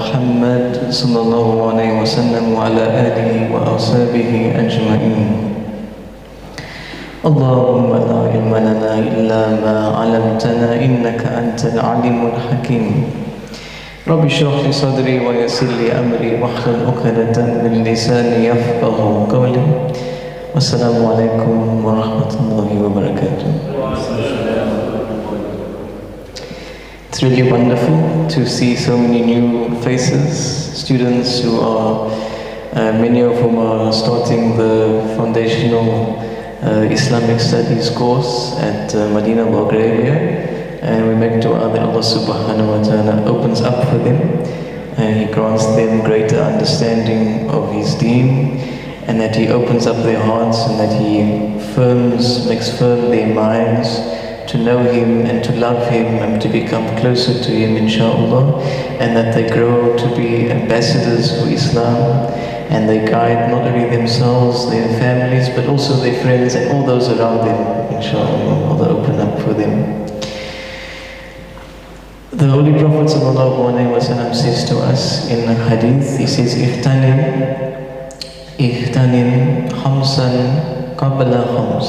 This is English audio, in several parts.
محمد صلى الله عليه وسلم وعلى آله وأصحابه أجمعين. اللهم لا علم لنا إلا ما علمتنا إنك أنت العليم الحكيم. رب اشرح لي صدري ويسر لي أمري واحلل عقدة من لساني يفقهوا قولي. والسلام عليكم ورحمة الله وبركاته. It's really wonderful to see so many new faces, students who are, many of whom are starting the foundational Islamic studies course at Madina Belgravia, and we make dua that Allah subhanahu wa ta'ala opens up for them and He grants them greater understanding of His deen, and that He opens up their hearts and that He makes firm their minds to know Him and to love Him and to become closer to Him, inshaAllah, and that they grow to be ambassadors for Islam, and they guide not only themselves, their families, but also their friends and all those around them, inshaAllah. Allah open up for them. The Holy Prophet ﷺ says to us in a hadith, he says, Ihtanim khamsan qabla khams.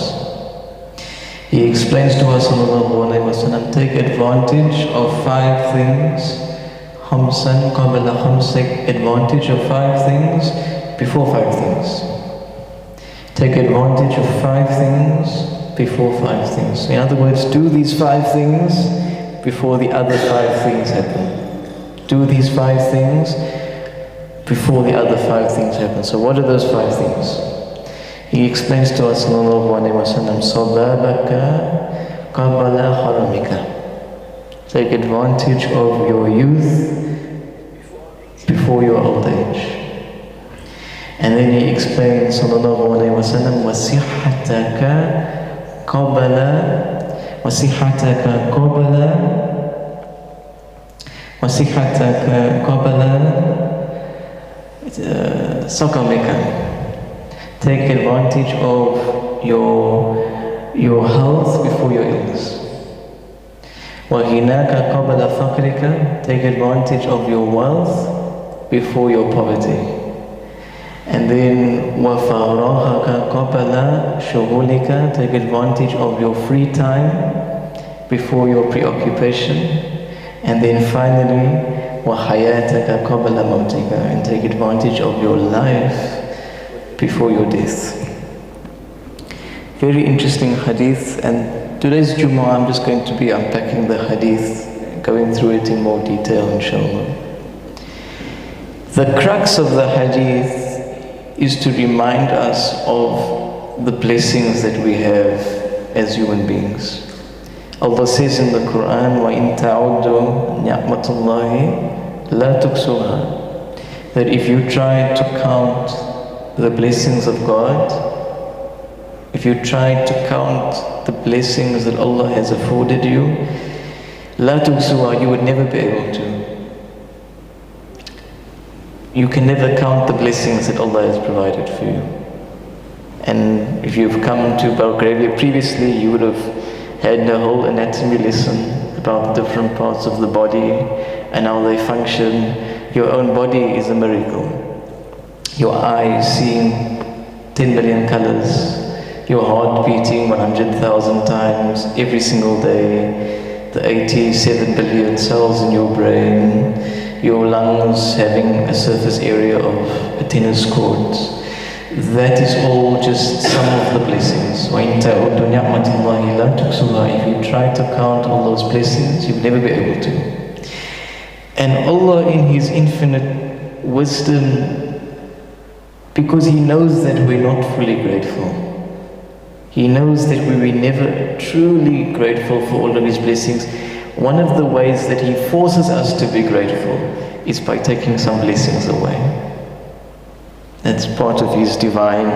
He explains to us, ﷺ, take advantage of 5 things. Khamsan qabla khams, take advantage of 5 things before 5 things. Take advantage of 5 things before 5 things. In other words, do these 5 things before the other 5 things happen. Do these 5 things before the other 5 things happen. So what are those 5 things? He explains to us, Sababaka qabala haramika. Take advantage of your youth before your old age. And then he explains, Wasihataka qabala sakamika. Take advantage of your health before your illness. Wahinaka qabala fakrika. Take advantage of your wealth before your poverty. And then wafarahaka qabala shughulika. Take advantage of your free time before your preoccupation. And then finally wahayataka qabala mautika. And take advantage of your life before your death. Very interesting hadith, and today's Jummah I'm just going to be unpacking the hadith, going through it in more detail, inshallah. The crux of the hadith is to remind us of the blessings that we have as human beings. Allah says in the Quran, وَإِن تَعُدُّوا نِعْمَةُ اللَّهِ لَا تُحْصُوهَا, that if you try to count the blessings of God, if you try to count the blessings that Allah has afforded you, la tuhsuha, you would never be able to. You can never count the blessings that Allah has provided for you. And if you've come to Belgravia previously, you would have had a whole anatomy lesson about the different parts of the body and how they function. Your own body is a miracle. Your eyes seeing 10 billion colors, your heart beating 100,000 times every single day, the 87 billion cells in your brain, your lungs having a surface area of a tennis court. That is all just some of the blessings. If you try to count all those blessings, you'll never be able to. And Allah, in His infinite wisdom, because He knows that we're not fully grateful. He knows that we were never truly grateful for all of His blessings. One of the ways that He forces us to be grateful is by taking some blessings away. That's part of His divine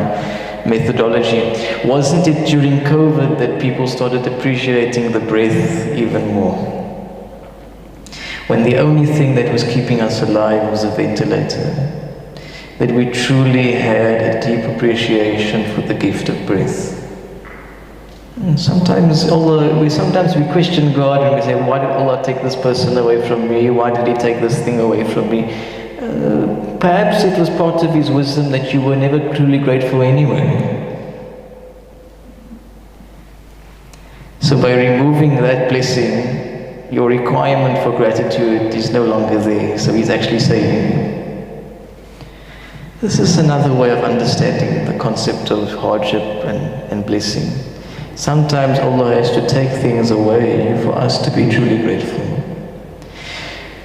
methodology. Wasn't it during COVID that people started appreciating the breath even more? When the only thing that was keeping us alive was a ventilator, that we truly had a deep appreciation for the gift of breath. Sometimes we question God and we say, why did Allah take this person away from me? Why did He take this thing away from me? Perhaps it was part of His wisdom that you were never truly grateful anyway. So by removing that blessing, your requirement for gratitude is no longer there. So He's actually saving you. This is another way of understanding the concept of hardship and blessing. Sometimes Allah has to take things away for us to be truly grateful.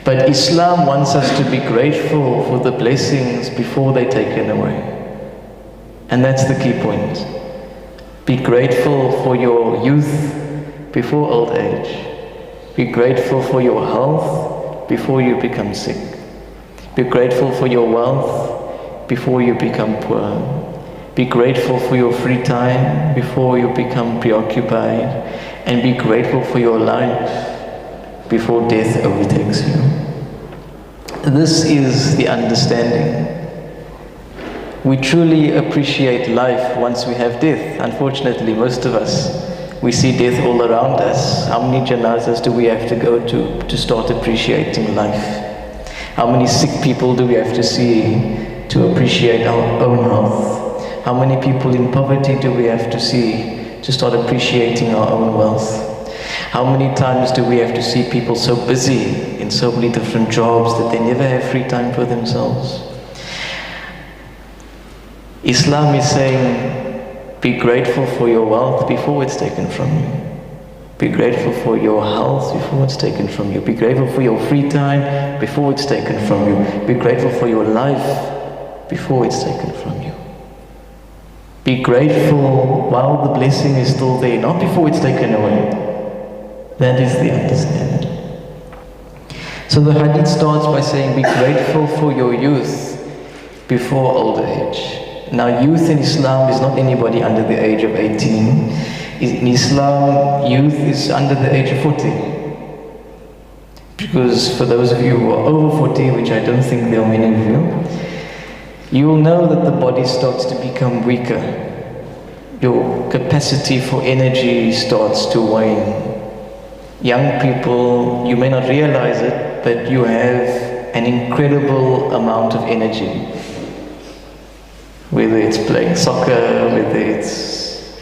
But Islam wants us to be grateful for the blessings before they're taken away. And that's the key point. Be grateful for your youth before old age. Be grateful for your health before you become sick. Be grateful for your wealth before you become poor. Be grateful for your free time before you become preoccupied. And be grateful for your life before death overtakes you. This is the understanding. We truly appreciate life once we have death. Unfortunately, most of us, we see death all around us. How many janazas do we have to go to start appreciating life? How many sick people do we have to see to appreciate our own health? How many people in poverty do we have to see to start appreciating our own wealth? How many times do we have to see people so busy in so many different jobs that they never have free time for themselves? Islam is saying, be grateful for your wealth before it's taken from you. Be grateful for your health before it's taken from you. Be grateful for your free time before it's taken from you. Be grateful for your life before it's taken from you. Be grateful while the blessing is still there, not before it's taken away. That is the understanding. So the hadith starts by saying, be grateful for your youth before old age. Now, youth in Islam is not anybody under the age of 18. In Islam, youth is under the age of 40. Because for those of you who are over 40, which I don't think there are many of you, you will know that the body starts to become weaker. Your capacity for energy starts to wane. Young people, you may not realize it, but you have an incredible amount of energy. Whether it's playing soccer, whether it's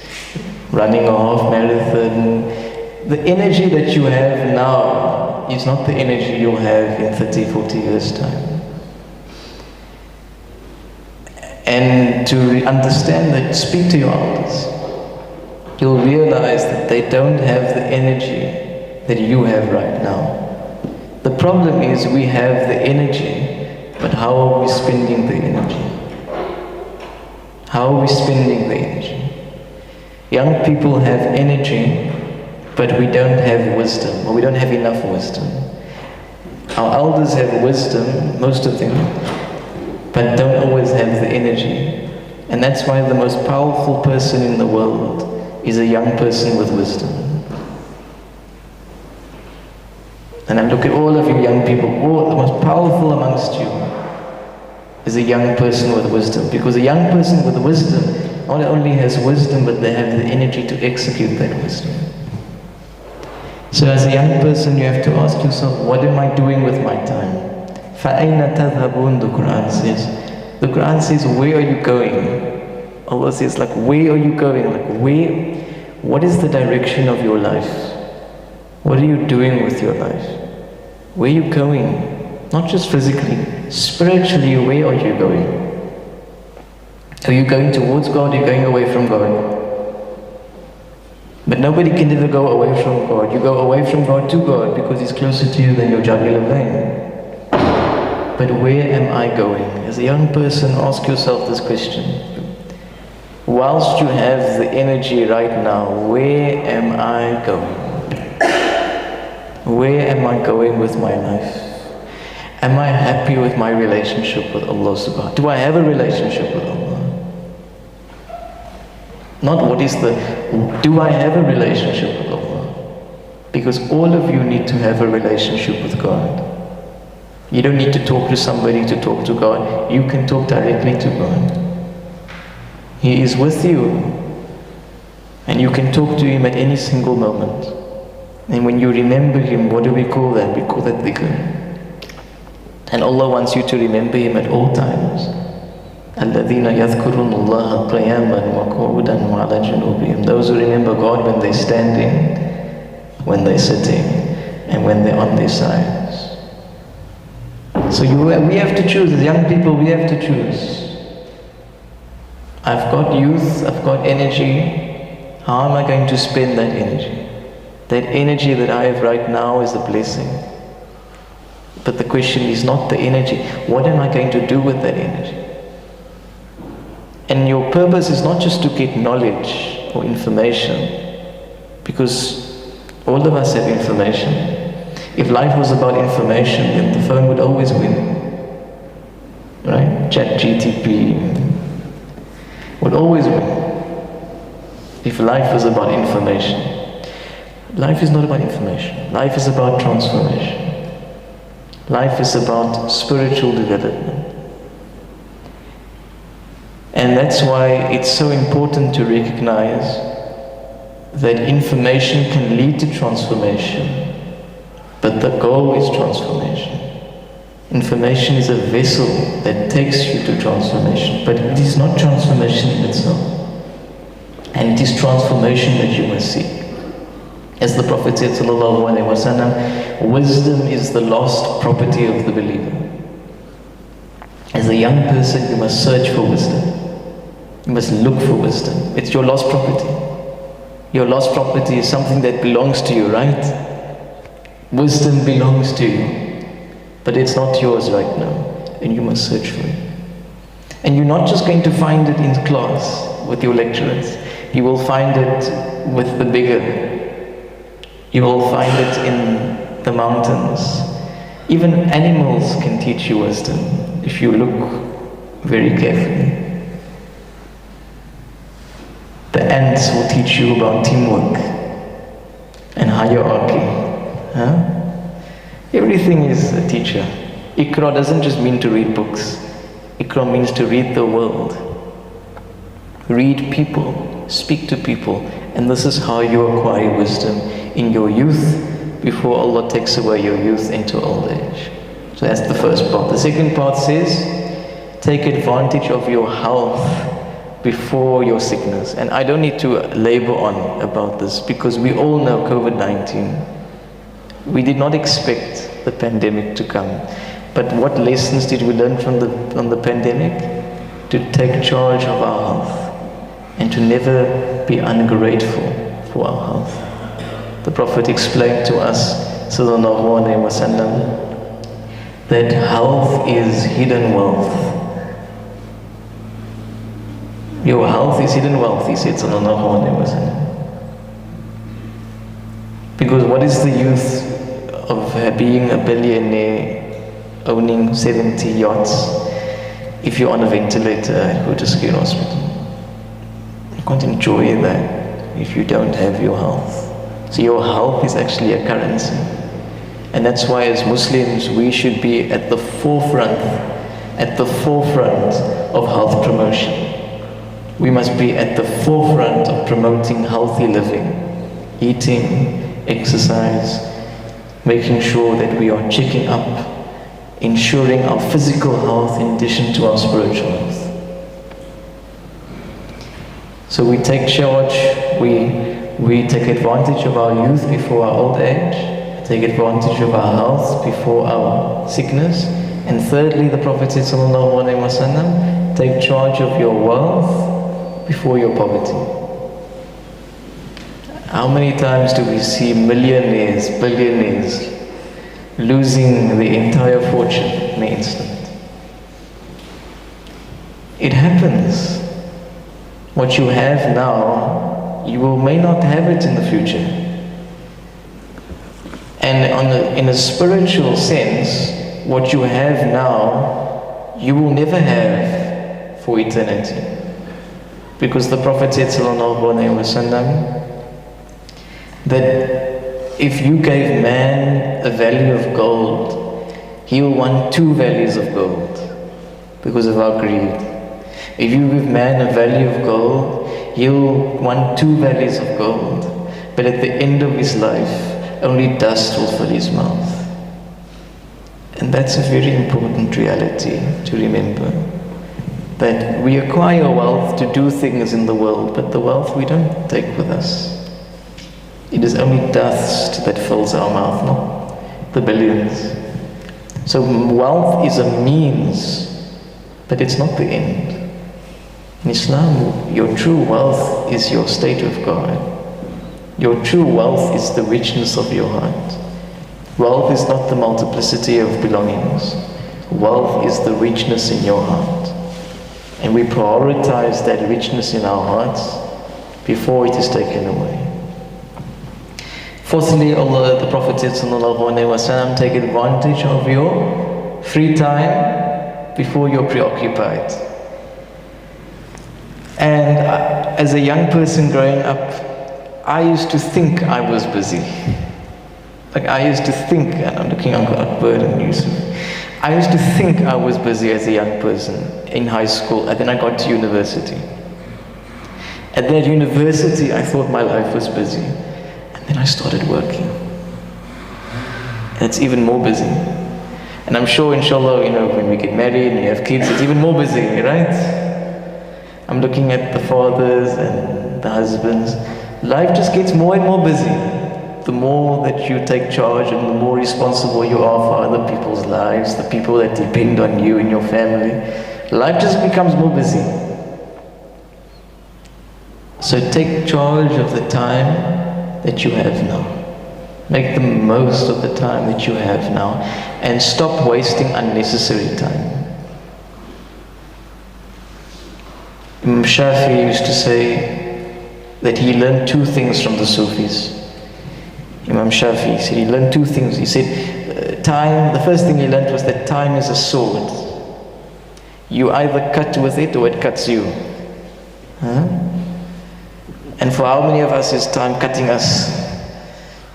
running a half marathon, the energy that you have now is not the energy you'll have in 30, 40 years' time. And to understand that, speak to your elders. You'll realize that they don't have the energy that you have right now. The problem is we have the energy, but how are we spending the energy? How are we spending the energy? Young people have energy, but we don't have wisdom, or we don't have enough wisdom. Our elders have wisdom, most of them, but don't always have the energy. And that's why the most powerful person in the world is a young person with wisdom. And I look at all of you young people, the most powerful amongst you is a young person with wisdom. Because a young person with wisdom not only has wisdom, but they have the energy to execute that wisdom. So as a young person, you have to ask yourself, what am I doing with my time? فَأَيْنَ تَذْهَبُونَ, the Quran says. The Quran says, where are you going? Allah says, like, where are you going? Like, where? What is the direction of your life? What are you doing with your life? Where are you going? Not just physically, spiritually, where are you going? Are you going towards God? Are you going away from God? But nobody can ever go away from God. You go away from God to God because He's closer to you than your jugular vein. But where am I going? As a young person, ask yourself this question. Whilst you have the energy right now, where am I going? Where am I going with my life? Am I happy with my relationship with Allah subhanahu? Do I have a relationship with Allah? Not what is the, do I have a relationship with Allah? Because all of you need to have a relationship with God. You don't need to talk to somebody to talk to God. You can talk directly to God. He is with you. And you can talk to Him at any single moment. And when you remember Him, what do we call that? We call that dhikr. And Allah wants you to remember Him at all times. الَّذِينَ يَذْكُرُونَ اللَّهَ قِيَامًا وَقُعُودًا وَعَلَى جُنُوبِهِمْ. Those who remember God when they're standing, when they're sitting, and when they're on their sides. So we have to choose. As young people, we have to choose. I've got youth, I've got energy. How am I going to spend that energy? That energy that I have right now is a blessing. But the question is not the energy. What am I going to do with that energy? And your purpose is not just to get knowledge or information, because all of us have information. If life was about information, then the phone would always win. Right? ChatGTP would always win. If life was about information. Life is not about information. Life is about transformation. Life is about spiritual development. And that's why it's so important to recognize that information can lead to transformation, but the goal is transformation. Information is a vessel that takes you to transformation, but it is not transformation in itself. And it is transformation that you must seek. As the Prophet said, sallallahu alaihi wasallam, wisdom is the lost property of the believer. As a young person, you must search for wisdom. You must look for wisdom. It's your lost property. Your lost property is something that belongs to you, right? Wisdom belongs to you, but it's not yours right now, and you must search for it. And you're not just going to find it in class with your lecturers. You will find it with the bigger. You will find it in the mountains. Even animals can teach you wisdom if you look very carefully. The ants will teach you about teamwork and hierarchy. Everything is a teacher. Iqra doesn't just mean to read books. Iqra means to read the world. Read people, speak to people, and this is how you acquire wisdom in your youth before Allah takes away your youth into old age. So that's the first part. The second part says, take advantage of your health before your sickness. And I don't need to labor on about this, because we all know COVID-19. We did not expect the pandemic to come. But what lessons did we learn from the pandemic? To take charge of our health and to never be ungrateful for our health. The Prophet explained to us, sallallahu alaihi wasallam, that health is hidden wealth. Your health is hidden wealth, he said, sallallahu alaihi wasallam. Because what is the use of being a billionaire, owning 70 yachts, if you're on a ventilator at Hootescare Hospital? You can't enjoy that if you don't have your health. So your health is actually a currency. And that's why as Muslims we should be at the forefront of health promotion. We must be at the forefront of promoting healthy living, eating, exercise, making sure that we are checking up, ensuring our physical health in addition to our spiritual health. So we take charge, we take advantage of our youth before our old age, take advantage of our health before our sickness, and thirdly, the Prophet said, sallallahu alaihi wasallam, take charge of your wealth before your poverty. How many times do we see millionaires, billionaires losing the entire fortune in an instant? It happens. What you have now, you may not have it in the future. And in a spiritual sense, what you have now, you will never have for eternity. Because the Prophet said, sallallahu alaihi wasallam, that if you gave man a value of gold, he will want 2 values of gold because of our greed. If you give man a value of gold, He'll want 2 valleys of gold, but at the end of his life, only dust will fill his mouth. And that's a very important reality to remember. That we acquire wealth to do things in the world, but the wealth we don't take with us. It is only dust that fills our mouth, not the billions. So wealth is a means, but it's not the end. In Islam, your true wealth is your state of God. Your true wealth is the richness of your heart. Wealth is not the multiplicity of belongings. Wealth is the richness in your heart. And we prioritize that richness in our hearts before it is taken away. Fourthly, Allah, the Prophet said, sallallahu alaihi wasallam, take advantage of your free time before you're preoccupied. And as a young person growing up, I used to think I was busy. Like I used to think, and I'm looking at Akbar and Yusuf, I used to think I was busy as a young person in high school, and then I got to university. At that university, I thought my life was busy. And then I started working. And it's even more busy. And I'm sure, inshallah, when we get married and you have kids, it's even more busy, right? I'm looking at the fathers and the husbands. Life just gets more and more busy. The more that you take charge and the more responsible you are for other people's lives, the people that depend on you and your family, life just becomes more busy. So take charge of the time that you have now. Make the most of the time that you have now and stop wasting unnecessary time. Imam Shafi used to say that he learned 2 things from the Sufis. Imam Shafi said he learned 2 things. He said time, the first thing he learned was that time is a sword. You either cut with it or it cuts you. And for how many of us is time cutting us?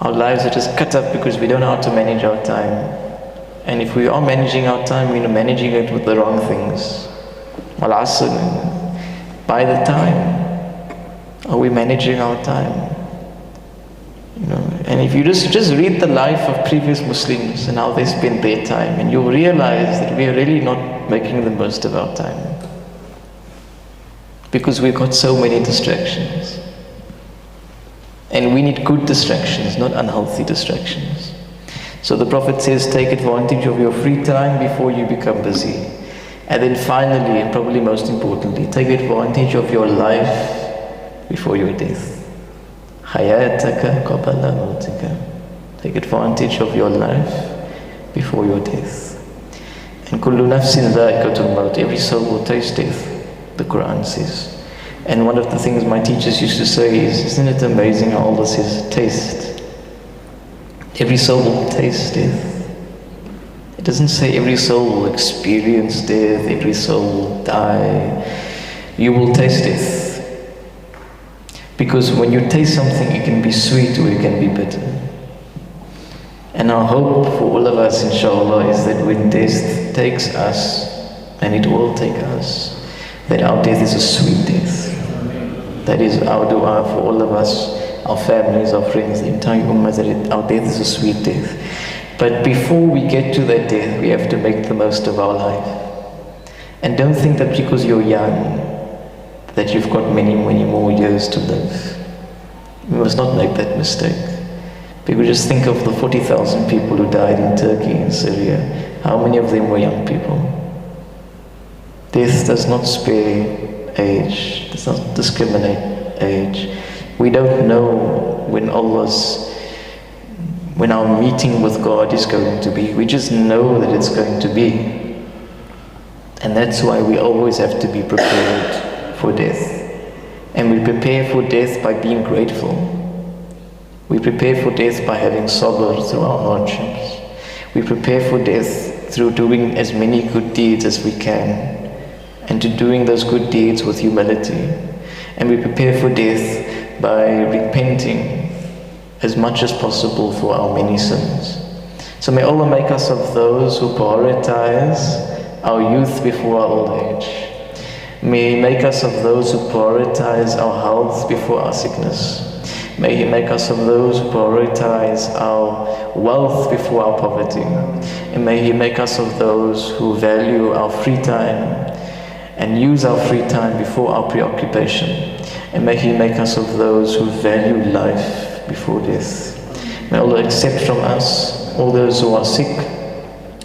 Our lives are just cut up because we don't know how to manage our time. And if we are managing our time, we're managing it with the wrong things. By the time, are we managing our time? And if you just read the life of previous Muslims and how they spent their time, and you'll realize that we are really not making the most of our time. Because we've got so many distractions. And we need good distractions, not unhealthy distractions. So the Prophet says, take advantage of your free time before you become busy. And then finally, and probably most importantly, take advantage of your life before your death. Hayataka qabla mautika. Take advantage of your life before your death. And kullu nafsin dha'iqatul maut. Every soul will taste death, the Quran says. And one of the things my teachers used to say is, isn't it amazing how Allah says, taste. Every soul will taste death. It doesn't say every soul will experience death, every soul will die. You will taste death. Because when you taste something, it can be sweet or it can be bitter. And our hope for all of us, inshallah, is that when death takes us, and it will take us, that our death is a sweet death. That is our dua for all of us, our families, our friends, the entire ummah, that our death is a sweet death. But before we get to that death, we have to make the most of our life. And don't think that because you're young, that you've got many, many more years to live. We must not make that mistake. People just think of the 40,000 people who died in Turkey and Syria. How many of them were young people? Death does not spare age, does not discriminate age. We don't know when our meeting with God is going to be. We just know that it's going to be. And that's why we always have to be prepared for death. And we prepare for death by being grateful. We prepare for death by having sabr through our hardships. We prepare for death through doing as many good deeds as we can, and to doing those good deeds with humility. And we prepare for death by repenting as much as possible for our many sins. So may Allah make us of those who prioritize our youth before our old age. May He make us of those who prioritize our health before our sickness. May He make us of those who prioritize our wealth before our poverty. And may He make us of those who value our free time and use our free time before our preoccupation. And may He make us of those who value life before death. May Allah accept from us all those who are sick.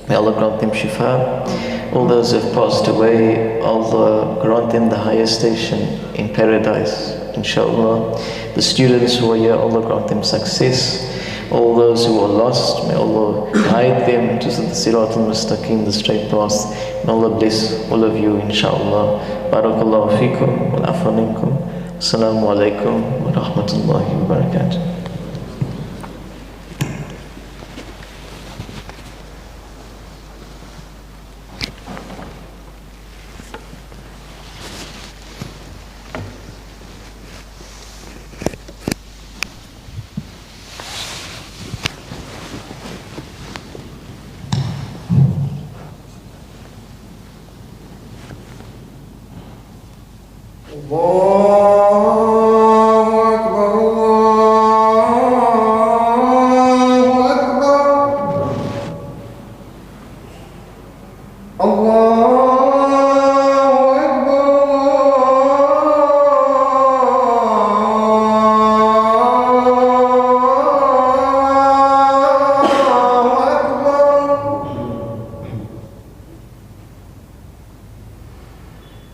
May Allah grant them shifa. All those who have passed away, Allah grant them the highest station in paradise, inshallah. The students who are here, Allah grant them success. All those who are lost, may Allah guide them to the Sirat al-Mustaqim, the straight path. May Allah bless all of you, inshallah. Barakallahu feekum, wal afwa minkum. Assalamu alaikum wa rahmatullahi wa barakatuh.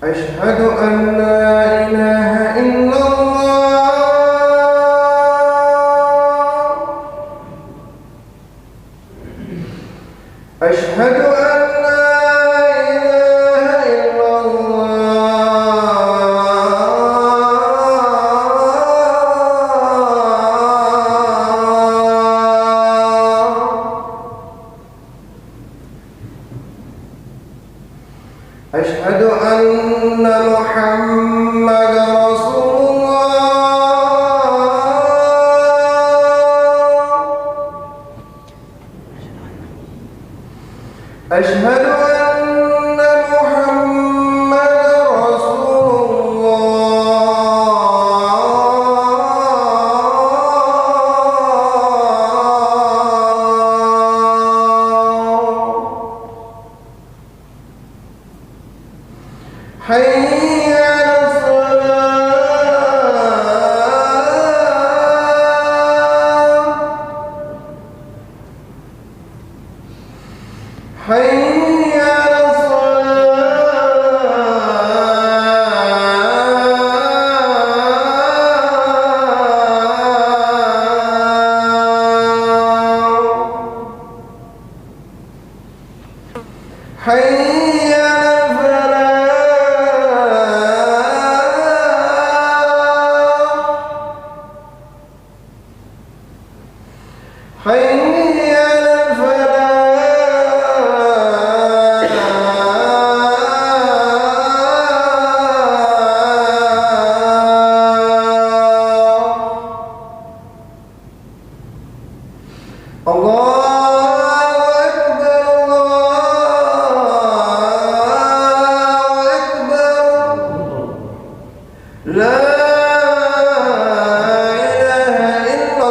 أشهد أن لا إله إلا الله أشهد أن لا إله إلا الله أشهد أن محمد رسول الله أشهد أن محمد رسول الله حي على الصلاة حي على الصلاة حي على حي على الفلاح الله أكبر الله أكبر لا إله إلا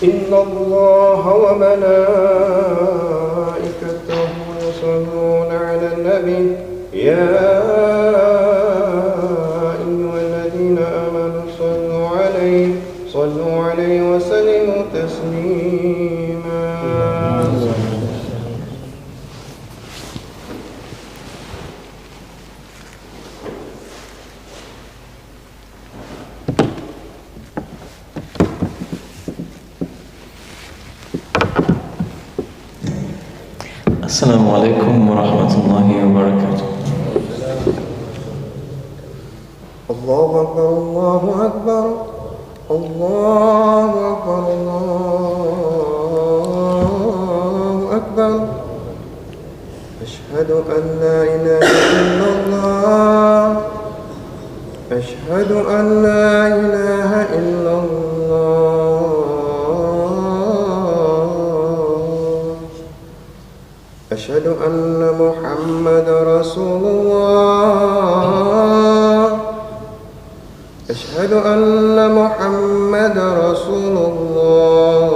إن الله وملائكته يصلون على النبي يا أيها الذين آمنوا صلوا عليه وسلموا تسليما. السلام عليكم ورحمة الله وبركاته. الله أكبر الله أكبر الله أكبر الله أكبر. أشهد أن لا إله إلا الله أشهد أن لا إله إلا الله أشهد أن محمد رسول الله أشهد أن محمد رسول الله.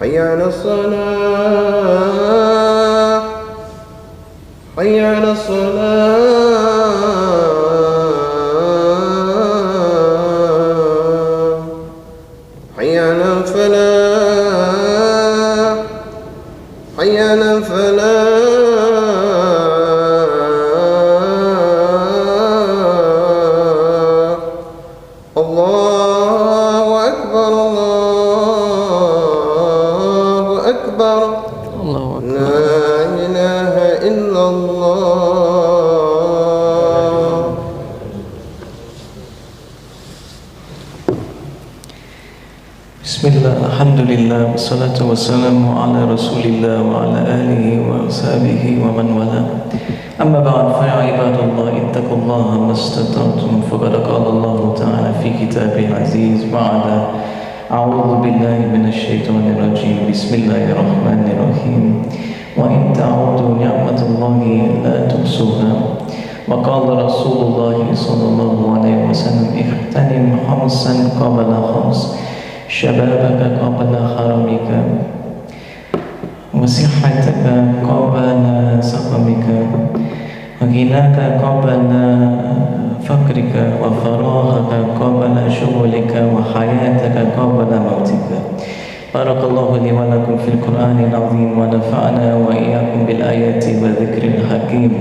حي على الصلاة حي على الصلاة حي على الفلاح حي على الفلاح. الله أكبر الله أكبر الله أكبر. لا إله إلا الله. بسم الله الحمد لله والصلاة والسلام على رسول الله وعلى آله وصحبه ومن والاه. أما بعد فيا عباد الله اتقوا الله ما استطعتم فقد قال الله تعالى في كتابه العزيز بعد أعوذ بالله من الشيطان الرجيم بسم الله الرحمن الرحيم وإن تعودوا نعمة الله لا تحصوها وقال رسول الله صلى الله عليه وسلم اغتنم خمسا قبل خمس شبابك قبل حرمك وصحتك قبل سقمك وغناك قبل فقرك وفراغك قبل شغلك وحياتك قبل موتك. بارك الله لي ولكم في القرآن العظيم ونفعنا وإياكم بالآيات والذكر الحكيم.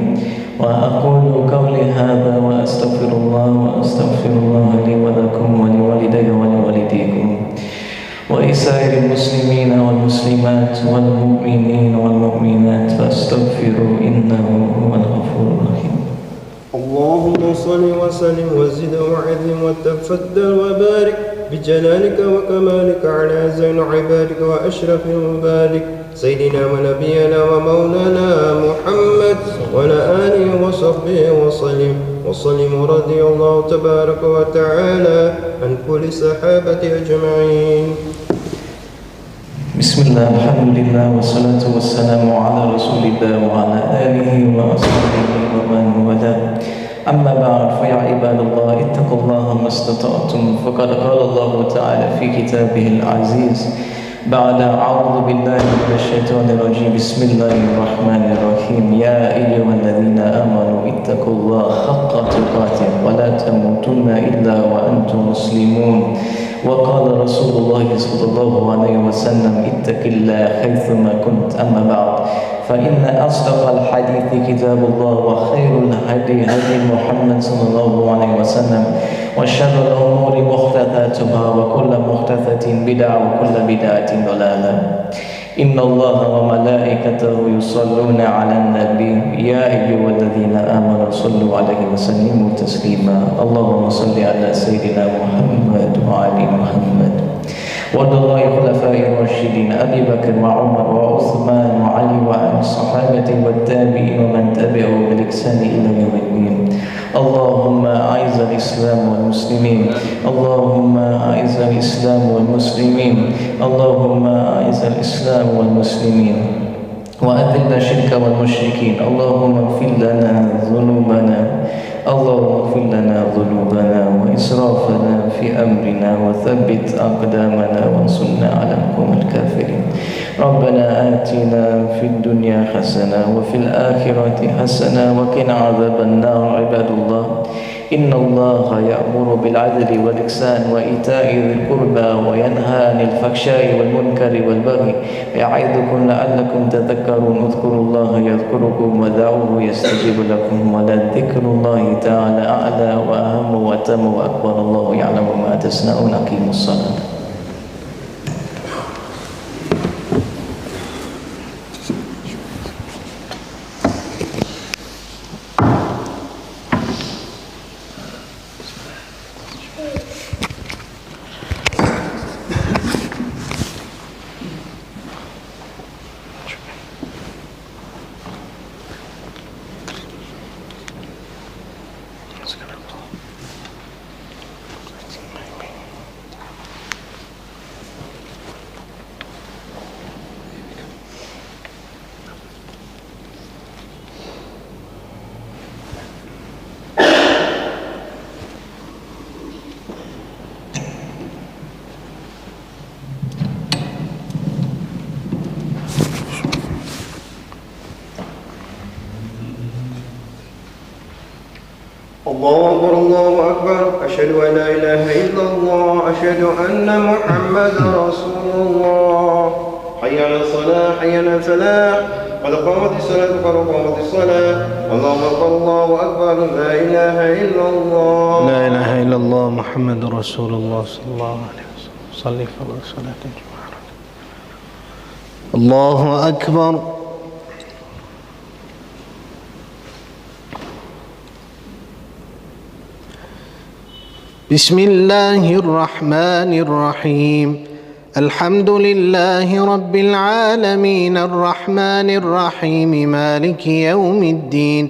وأقول قولي هذا وأستغفر الله لي ولكم ولوالدي ولوالديكم ولسائر المسلمين والمسلمات والمؤمنين والمؤمنات فاستغفروا إنه هو الغفور الرحيم. اللهم صل وسلم وزد وعظم وتفضل وبارك بجلالك وكمالك على زين عبادك وأشرف عبادك سيدنا ونبينا ومولانا محمد وعلى آله وصحبه وسلم رضي الله تبارك وتعالى عن كل الصحابة أجمعين. بسم الله الحمد لله والصلاة والسلام على رسول الله وعلى آله وأصحابه ومن والاه. أما بعد فيا عباد الله اتقوا الله ما استطعتم فقد قال الله تعالى في كتابه العزيز بعد أعوذ بالله من الشيطان الرجيم بسم الله الرحمن الرحيم يا أيها الذين آمنوا اتقوا الله حق تقاته ولا تموتن إلا وأنتم مسلمون وقال رسول الله صلى الله عليه وسلم اتق الله حيثما كنت أما بعد فإن أصدق الحديث كتاب الله وخير الهدي هدي محمد صلى الله عليه وسلم وشر الأمور محدثاتها وكل محدثة بدعة وكل بدعة ضلالة إن الله وملائكته يصلون على النبي يا أيها الذين آمنوا صلوا عليه وسلموا تسليما اللهم صل على سيدنا محمد وعلى محمد وارض الله خلفاء الراشدين أبي بكر وعمر وعثمان وعلي وعن الصحابة والتابعين ومن تبعهم بالإحسان إلى يوم الدين اللهم أعز الإسلام والمسلمين اللهم أعز الإسلام والمسلمين اللهم أعز الإسلام والمسلمين وأذل الشرك والمشركين اللهم اغفر لنا ذنوبنا اللهم اغفر لنا ذنوبنا وإسرافنا في أمرنا وثبت أقدامنا وانصرنا على القوم الكافرين ربنا آتنا في الدنيا حسنة وفي الآخرة حسنة وقنا عذاب النار عباد الله إن الله يأمر بالعدل والإحسان وإيتاء ذي القربى وينهى عن الفحشاء والمنكر والبغي يعظكم لعلكم تذكرون اذكروا الله يذكركم ودعوه يستجيب لكم ولذكر الله تعالى أعلى وأهم وأتم وأكبر الله يعلم ما تصنعون أقيموا الصلاة الله أكبر الله أكبر أشهد أن لا إله إلا الله أشهد أن محمدا رسول الله حي على الصلاة حي على الفلاح قد قامت الصلاة قد قامت الصلاة الله أكبر الله أكبر لا إله إلا الله لا إله إلا الله محمد رسول الله صلى الله عليه وسلم صلي فضل صلاة الجمعة الله أكبر بسم الله الرحمن الرحيم الحمد لله رب العالمين الرحمن الرحيم مالك يوم الدين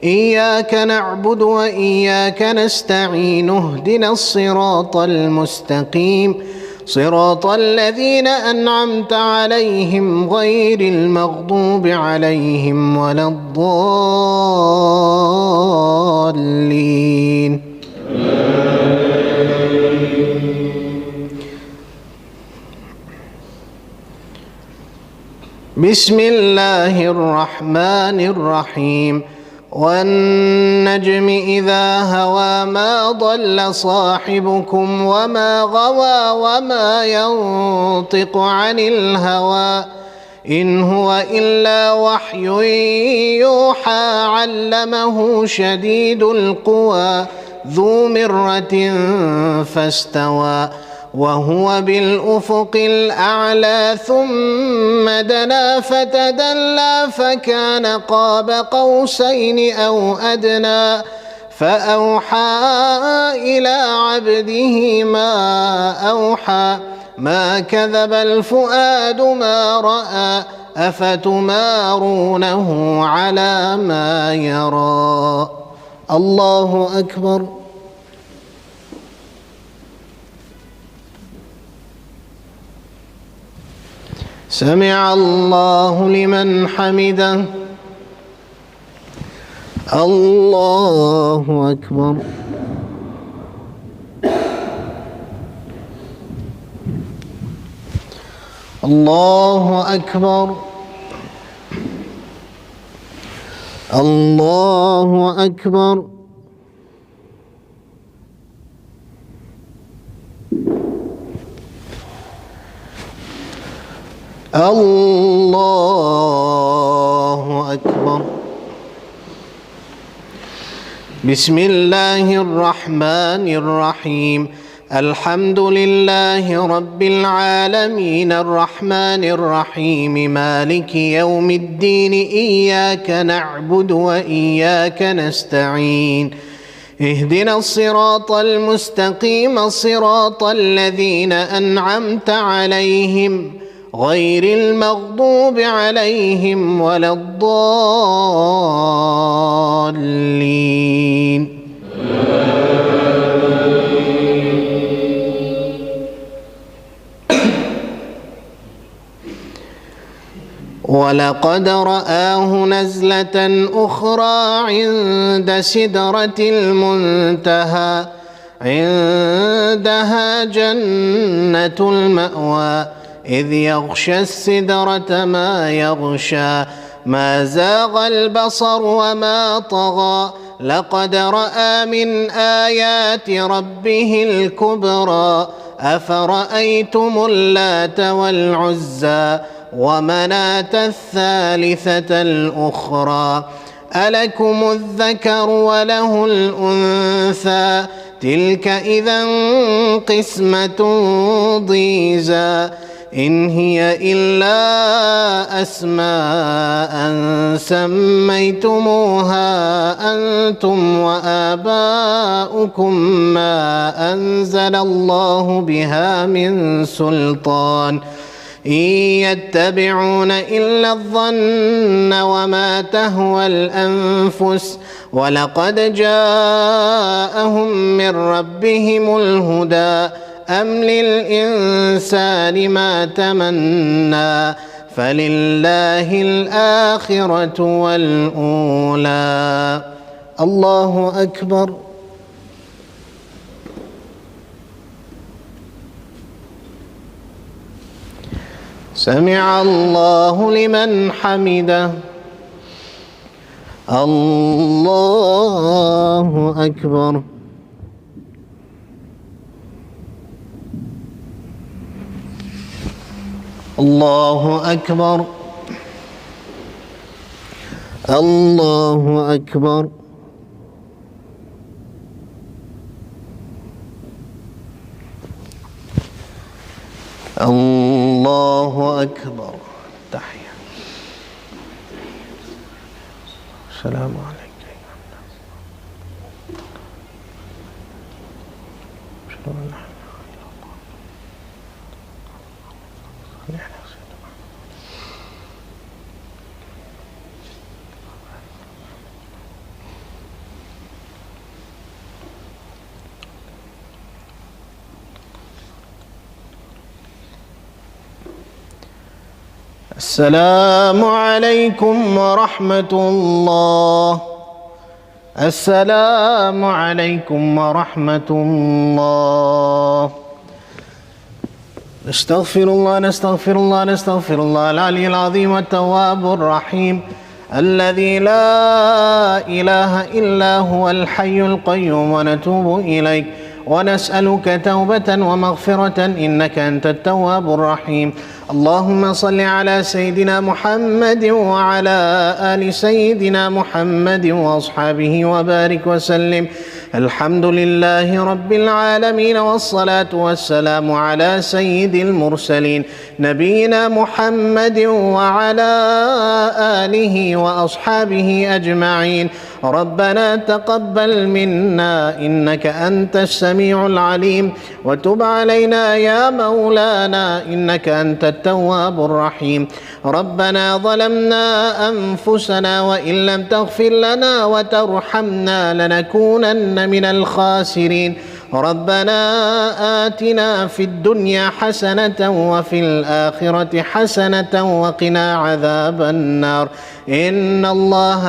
إياك نعبد وإياك نستعين اهدنا الصراط المستقيم صراط الذين أنعمت عليهم غير المغضوب عليهم ولا الضالين بسم الله الرحمن الرحيم والنجم إذا هوى ما ضل صاحبكم وما غوى وما ينطق عن الهوى إن هو إلا وحي يوحى علمه شديد القوى ذو مرة فاستوى وهو بالأفق الأعلى ثم دنا فتدلى فكان قاب قوسين أو أدنى فأوحى إلى عبده ما أوحى ما كذب الفؤاد ما رأى أفتمارونه على ما يرى الله أكبر سمع الله لمن حمده الله أكبر الله أكبر الله أكبر الله أكبر. بسم الله الرحمن الرحيم. الحمد لله رب العالمين الرحمن الرحيم مالك يوم الدين إياك نعبد وإياك نستعين اهدنا الصراط المستقيم صراط الذين أنعمت عليهم غير المغضوب عليهم ولا الضالين. ولقد رآه نزلة أخرى عند سدرة المنتهى عندها جنة المأوى إذ يغشى السدرة ما يغشى ما زاغ البصر وما طغى لقد رأى من آيات ربه الكبرى أفرأيتم اللات والعزى ومناة الثالثة الأخرى ألكم الذكر وله الأنثى تلك إذا قسمة ضيزى إن هي إلا أسماء سميتموها أنتم وآباؤكم ما أنزل الله بها من سلطان إن يتبعون إلا الظن وما تهوى الأنفس ولقد جاءهم من ربهم الهدى أم للإنسان ما تمنى فلله الآخرة والأولى. الله أكبر. سمع الله لمن حمده. الله أكبر. الله أكبر. الله أكبر. الله أكبر. تحية. السلام عليك السلام عليكم ورحمة الله. السلام عليكم ورحمة الله. نستغفر الله نستغفر الله نستغفر الله العلي العظيم التواب الرحيم الذي لا إله إلا هو الحي القيوم ونتوب إليك ونسألك توبة ومغفرة إنك أنت التواب الرحيم. اللهم صل على سيدنا محمد وعلى آل سيدنا محمد وأصحابه وبارك وسلم. الحمد لله رب العالمين والصلاة والسلام على سيد المرسلين نبينا محمد وعلى آله وأصحابه أجمعين. ربنا تقبل منا إنك أنت السميع العليم وتب علينا يا مولانا إنك أنت التواب الرحيم. ربنا ظلمنا أنفسنا وإن لم تغفر لنا وترحمنا لنكونن من الخاسرين. ربنا آتنا في الدنيا حسنة وفي الآخرة حسنة وقنا عذاب النار. إن الله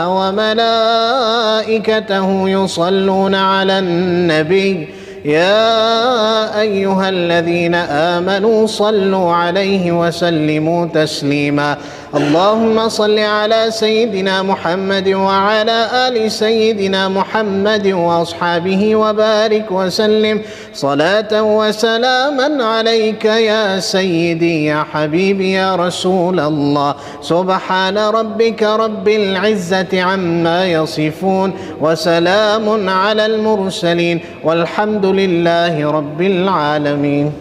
وملائكته يصلون على النبي يا أيها الذين آمنوا صلوا عليه وسلموا تسليما. اللهم صل على سيدنا محمد وعلى آل سيدنا محمد وأصحابه وبارك وسلم صلاة وسلاما عليك يا سيدي يا حبيبي يا رسول الله. سبحان ربك رب العزة عما يصفون وسلام على المرسلين والحمد لله رب العالمين.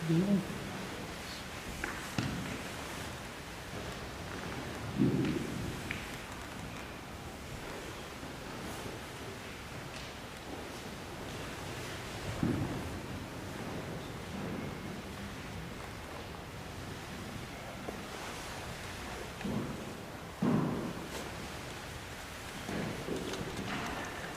Mm-hmm.